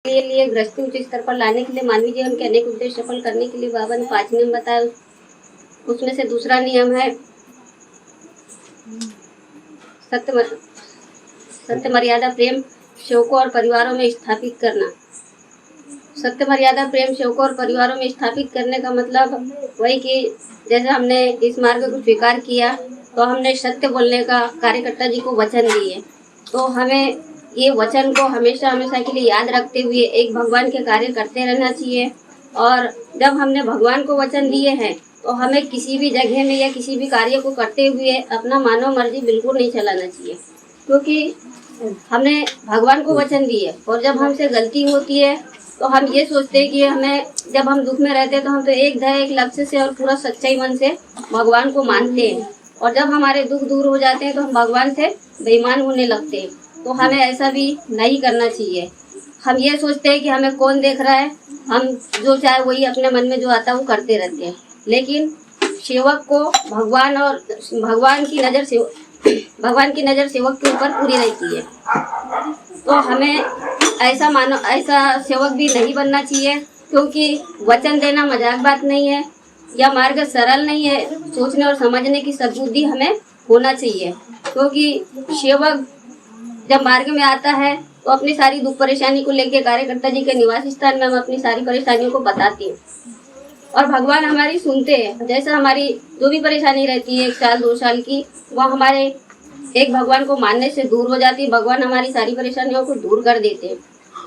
लिए गृहस्थी उच्च स्तर पर लाने के लिए मानवीय जीवन के अनेक उद्देश्य सफल करने के लिए बाबा ने 5 नियम बताए। उसमें से दूसरा नियम है सत्य मर्यादा प्रेम सेवकों और परिवारों में स्थापित करना। सत्य मर्यादा प्रेम सेवकों और परिवारों में स्थापित करने का मतलब वही कि जैसे हमने इस मार्ग को स्वीकार किया तो हमने सत्य बोलने का कार्यकर्ता जी को वचन दिए, तो हमें ये वचन को हमेशा हमेशा के लिए याद रखते हुए एक भगवान के कार्य करते रहना चाहिए। और जब हमने भगवान को वचन दिए हैं तो हमें किसी भी जगह में या किसी भी कार्य को करते हुए अपना मानव मर्जी बिल्कुल नहीं चलाना चाहिए, क्योंकि हमने भगवान को वचन दिए और जब हमसे गलती होती है तो हम ये सोचते हैं कि हमें, जब हम दुख में रहते हैं तो हम तो एक ध्येय एक लक्ष्य से और पूरा सच्चाई मन से भगवान को मानते हैं, और जब हमारे दुख दूर हो जाते हैं तो हम भगवान से बेईमान होने लगते हैं। तो हमें ऐसा भी नहीं करना चाहिए। हम ये सोचते हैं कि हमें कौन देख रहा है, हम जो चाहे वही अपने मन में जो आता है वो करते रहते हैं, लेकिन सेवक को भगवान और भगवान की नज़र सेवक के ऊपर पूरी रहती है। तो हमें ऐसा सेवक भी नहीं बनना चाहिए, क्योंकि वचन देना मजाक बात नहीं है, यह मार्ग सरल नहीं है। सोचने और समझने की सद्बुद्धि हमें होना चाहिए, क्योंकि सेवक जब मार्ग में आता है तो अपनी सारी दुख परेशानी को लेकर कार्यकर्ता जी के निवास स्थान में हम अपनी सारी परेशानियों को बताते हैं और भगवान हमारी सुनते हैं। जैसा हमारी जो भी परेशानी रहती है 1 साल 2 साल की, वह हमारे एक भगवान को मानने से दूर हो जाती है। भगवान हमारी सारी परेशानियों को दूर कर देते हैं।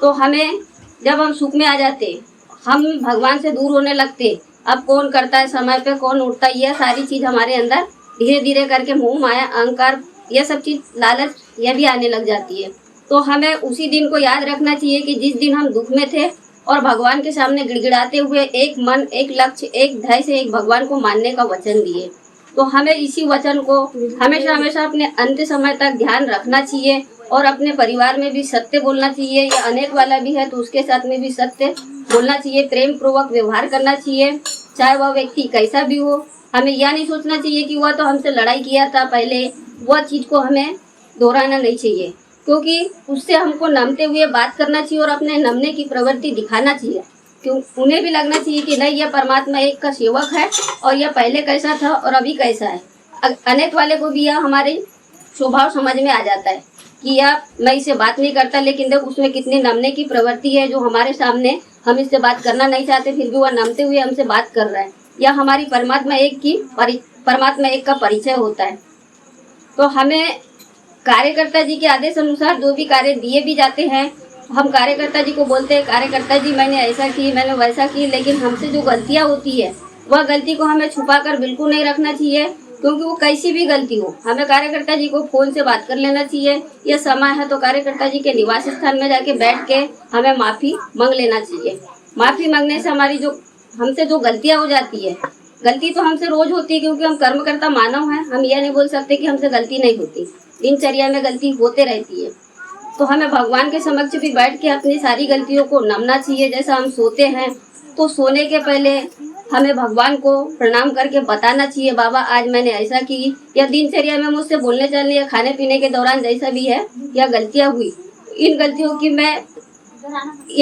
तो हमें जब हम सुख में आ जाते हम भगवान से दूर होने लगते। अब कौन करता है समय पे, कौन उठता है, यह सारी चीज़ हमारे अंदर धीरे धीरे करके मोह माया अहंकार यह सब चीज़ लालच यह भी आने लग जाती है। तो हमें उसी दिन को याद रखना चाहिए कि जिस दिन हम दुख में थे और भगवान के सामने गिड़गिड़ाते हुए एक मन एक लक्ष्य एक ध्येय से एक भगवान को मानने का वचन दिए, तो हमें इसी वचन को हमेशा हमेशा अपने अंत समय तक ध्यान रखना चाहिए और अपने परिवार में भी सत्य बोलना चाहिए। या अनेक वाला भी है तो उसके साथ में भी सत्य बोलना चाहिए, प्रेम पूर्वक व्यवहार करना चाहिए, चाहे वह व्यक्ति कैसा भी हो। हमें यह नहीं सोचना चाहिए कि वह तो हमसे लड़ाई किया था पहले, वह चीज़ को हमें दोहराना नहीं चाहिए, क्योंकि उससे हमको नमते हुए बात करना चाहिए और अपने नमने की प्रवृत्ति दिखाना चाहिए। क्यों उन्हें भी लगना चाहिए कि नहीं, यह परमात्मा एक का सेवक है और यह पहले कैसा था और अभी कैसा है। अनेक वाले को भी यह हमारी स्वभाव समझ में आ जाता है कि यह मैं इससे बात नहीं करता, लेकिन देख उसमें कितनी नमने की प्रवृत्ति है, जो हमारे सामने हम इससे बात करना नहीं चाहते फिर भी वह नमते हुए हमसे बात कर रहा है। यह हमारी परमात्मा एक का परिचय होता है। तो हमें कार्यकर्ता जी के आदेश अनुसार जो भी कार्य दिए भी जाते हैं, हम कार्यकर्ता जी को बोलते हैं कार्यकर्ता जी मैंने ऐसा की मैंने वैसा की, लेकिन हमसे जो गलतियां होती है वह गलती को हमें छुपा कर बिल्कुल नहीं रखना चाहिए, क्योंकि वो कैसी भी गलती हो हमें कार्यकर्ता जी को फ़ोन से बात कर लेना चाहिए। यह समय है तो कार्यकर्ता जी के निवास स्थान में जाके बैठ के हमें माफ़ी मांग लेना चाहिए। माफ़ी मांगने से हमारी जो हमसे जो गलतियाँ हो जाती है, गलती तो हमसे रोज़ होती है क्योंकि हम कर्मकर्ता मानव हैं, हम यह नहीं बोल सकते कि हमसे गलती नहीं होती, दिनचर्या में गलती होते रहती है। तो हमें भगवान के समक्ष भी बैठ के अपनी सारी गलतियों को नमना चाहिए। जैसा हम सोते हैं तो सोने के पहले हमें भगवान को प्रणाम करके बताना चाहिए बाबा आज मैंने ऐसा की, या दिनचर्या में मुझसे बोलने चलने या खाने पीने के दौरान जैसा भी है या गलतियाँ हुई, इन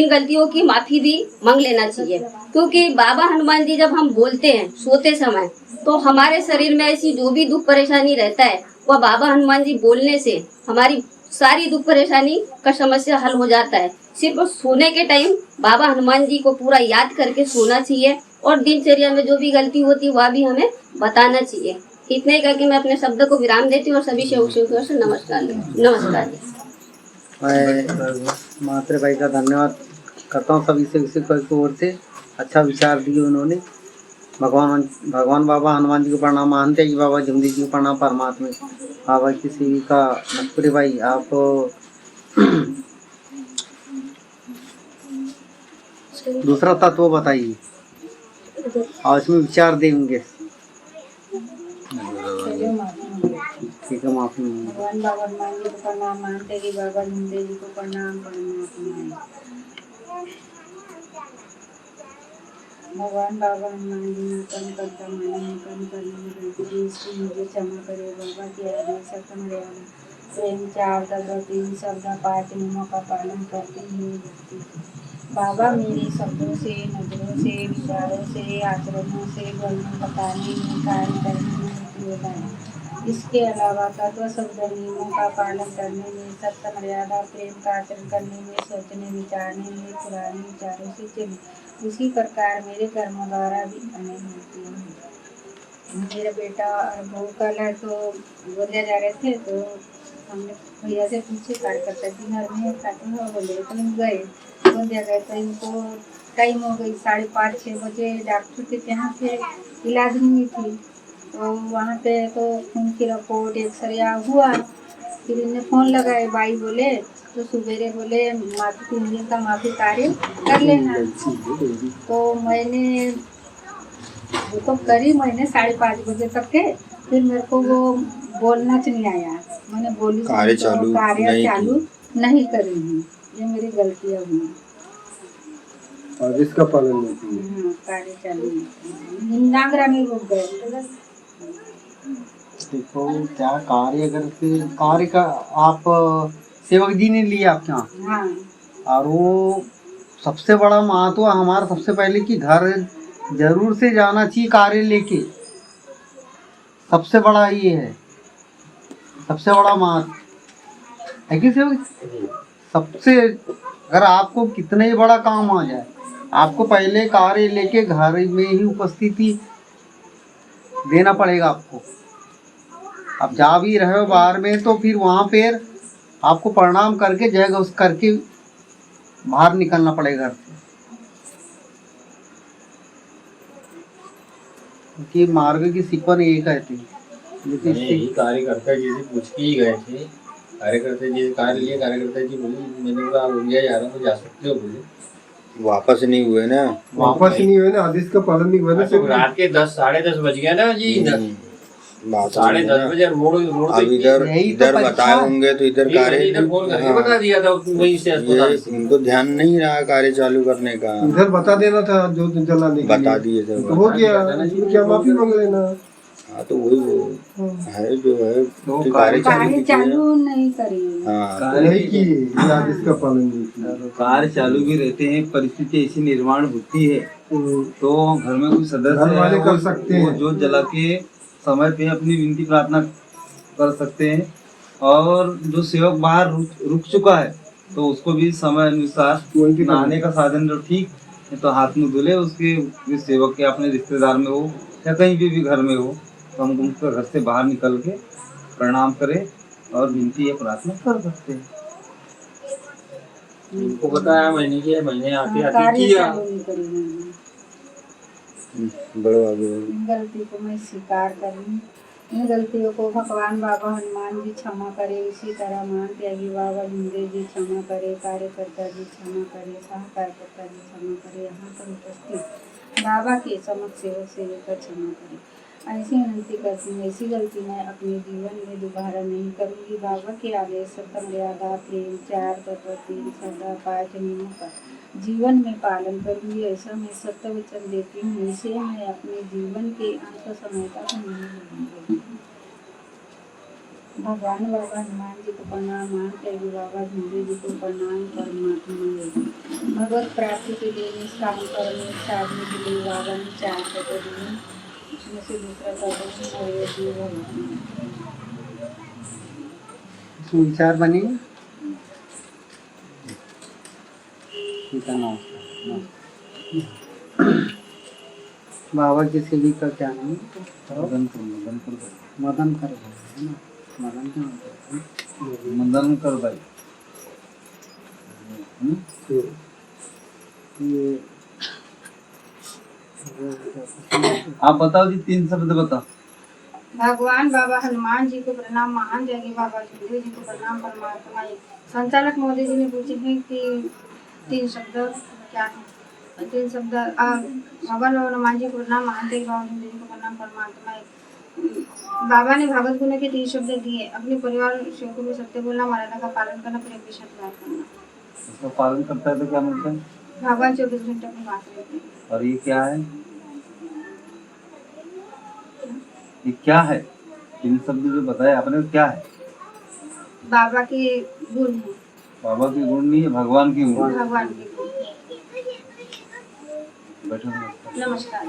गलतियों की माफ़ी भी मांग लेना चाहिए। क्योंकि बाबा हनुमान जी जब हम बोलते हैं सोते समय तो हमारे शरीर में ऐसी जो भी दुख परेशानी रहता है वह बाबा हनुमान जी बोलने से हमारी सारी दुख परेशानी का समस्या हल हो जाता है। सिर्फ सोने के टाइम बाबा हनुमान जी को पूरा याद करके सोना चाहिए और दिनचर्या में जो भी गलती होती है वह भी हमें बताना चाहिए। इतने ही करके मैं अपने शब्द को विराम देती हूँ और सभी सेवक सेवकियों से नमस्कार। मैं मात्र भाई का धन्यवाद करता हूँ सभी से की ओर से। अच्छा विचार दिए उन्होंने। भगवान बाबा हनुमान जी को प्रणाम, मानते जी बाबा जमदी जी को प्रणाम, परमात्मा बाबा की सेविका नटपुरी भाई आप दूसरा तत्व बताइए और इसमें विचार देंगे। ठीक है, माफी भगवान बाबा हनुमान जी को प्रणाम, मानते जी बाबा जमदी जी को प्रणाम। भगवान बाबा हनुमान जी ने कर्म करता माने कर्म करने में गलती इसकी मुझे क्षमा करे। बाबा के आदेश सत्य मर्यादा प्रेम 4 तत्व 3 शब्द 5 नियमों का पालन करते हुए बाबा मेरे शब्दों से, नजरों से, विचारों से, आचरणों से, बोलने, बताने में, कार्य करने में त्रुटि हो जाए। इसके अलावा तत्व शब्द नियमों का पालन करने में, सत्य मर्यादा प्रेम का आचरण करने में, सोचने विचारने में, पुराने विचारों से चले। उसी प्रकार मेरे कर्मों द्वारा भी अनेक मूर्तियाँ हैं। मेरा बेटा और बहू कल है तो बोलिया जा रहे थे, तो हमने भैया से पूछे कार्यकर्ता जी घर में खाते हैं, बोले तो हम गए बोलिया गए तो इनको टाइम हो गई 5:30-6 बजे डॉक्टर के यहाँ पे इलाज हुई थी। तो वहाँ पे तो खून की रिपोर्ट एक्सरे हुआ। फिर इन्हें फ़ोन लगाए, भाई बोले तो सवेरे बोले माफी 3 दिन का माफी कार्य कर लेना। तो मैंने वो तो करी मैंने 5:30 बजे तक के। फिर मेरे को वो बोलना च नहीं आया, मैंने बोली कार्य चालू नहीं करी हूँ, ये मेरी गलतियाँ हुई। आदेश का पालन नहीं किया। हाँ, कार्य चालू नहीं करी, नागरा में रुक गए। देखो क्या कार्य अगर फिर कार्य का आप सेवक जी ने लिया आपके यहाँ, हाँ और वो सबसे बड़ा महत्व हमारा सबसे पहले कि घर जरूर से जाना चाहिए कार्य लेके। सबसे बड़ा ये है, सबसे बड़ा महत्व है कि सेवक सबसे, अगर आपको कितने ही बड़ा काम आ जाए, आपको पहले कार्य लेके घर में ही उपस्थिति देना पड़ेगा आपको। आप जा भी रहे हो बाहर में तो फिर वहाँ पे आपको प्रणाम करके जय घोष करके बाहर निकलना पड़ेगा घर से, क्योंकि मार्ग की सिकवन ये कहती है। यही कार्यकर्ता जी से पूछ के ही गए थे, कार्यकर्ता जी कार्य लिए, कार्यकर्ता जी बोले मैंने कहा बोलिया जा रहा हूँ जा सकते हो, बोले वापस नहीं हुए ना, वापस नहीं हुए ना, आदेश का पालन नहीं हुआ ना। तो रात के 10-10:30 बज गया ना जी। 10:30 बजे रोड अब इधर बताए होंगे तो इधर कार्य फोन करके बता दिया था वहीं से अस्पताल से। उनको ध्यान नहीं रहा कार्य चालू करने का, उधर बता देना था जो जलाने के लिए। बता दिए थे तो हो गया, क्या माफी मांग लेना। हाँ तो वही वो है जो है तो कार्य कार्य चालू नहीं करी। हाँ नहीं की, ये आदेश का पालन नहीं किया। कार्य चालू भी रहते हैं, परिस्थिति ऐसी निर्माण होती है तो घर में कोई सदस्य घर वाले है, कर सकते हैं। वो जो जला के समय पे अपनी विनती प्रार्थना कर सकते हैं। और जो सेवक बाहर रुक चुका है तो उसको भी समय अनुसार नहाने का साधन जो ठीक है तो हाथ मुँह धुले, उसके भी सेवक के अपने रिश्तेदार में हो या कहीं भी घर में हो तो हम उनके घर से बाहर निकल के प्रणाम करें और विनती या प्रार्थना कर सकते हैं। इनको बताया मैंने आके कार्य किया। चालू नहीं करी मैंने। बड़ो आगे गलती को मैं स्वीकार करूँ, इन गलतियों को भगवान बाबा हनुमान जी क्षमा करे। इसी तरह मान त्यागी बाबा हिंदे जी क्षमा करे, कार्यकर्ता जी क्षमा करे, सहकार्यकर्ता जी क्षमा करे, यहाँ पर उपस्थित बाबा के समक्ष सेवक सेविका क्षमा करे। ऐसी विनती करती हूँ, ऐसी गलती मैं अपने जीवन में दोबारा नहीं करूँगी। बाबा के आदेश सत्य मर्यादा प्रेम 4 तत्व 3 श्रद्धा 5 नियमों का जीवन में पालन करूँगी, ऐसा मैं सत्य वचन देती हूँ। इसे मैं अपने जीवन के अंत समय तक नहीं भूलूंगी। भगवान बाबा हनुमान जी को प्रणाम, मान त्यागी बाबा हिंदू जी को प्रणाम। परमात्मा भगवत प्राप्ति के लिए निष्काम कर्म साधने के लिए बाबा ने 4 तत्व दिए, उसमें से दूसरा तत्व है जीवन। विचार बनी बाबा की सेवी का क्या नाम है? मदन कर भाई है ना, मदन क्या नाम है? मदन कर भाई। ये आप बताओ जी, 3 शब्द बताओ। भगवान बाबा हनुमान जी को प्रणाम, महान त्यागी बाबा हिंदू जी को प्रणाम। परमात्मा संचालक मोदी जी ने पूछे हैं कि 3 शब्द क्या है? 3 शब्द भगवान बाबा हनुमान जी को प्रणाम, महान त्यागी बाबा हिंदू जी को प्रणाम। परमात्मा बाबा ने भगवत गुण के 3 शब्द दिए, अपने परिवार सेवकों में सत्य बोलना, मर्यादा का पालन करना, प्रेम के साथ बात करना। इसका पालन करता है तो क्या मिलता है? भगवान 24 घंटे अपनी बात रहते हैं। और ये क्या है? ये क्या है? 3 शब्द जो बताया आपने क्या है? बाबा के गुण हैं, बाबा के गुण नहीं है, भगवान के गुण। भगवान के गुण। नमस्कार।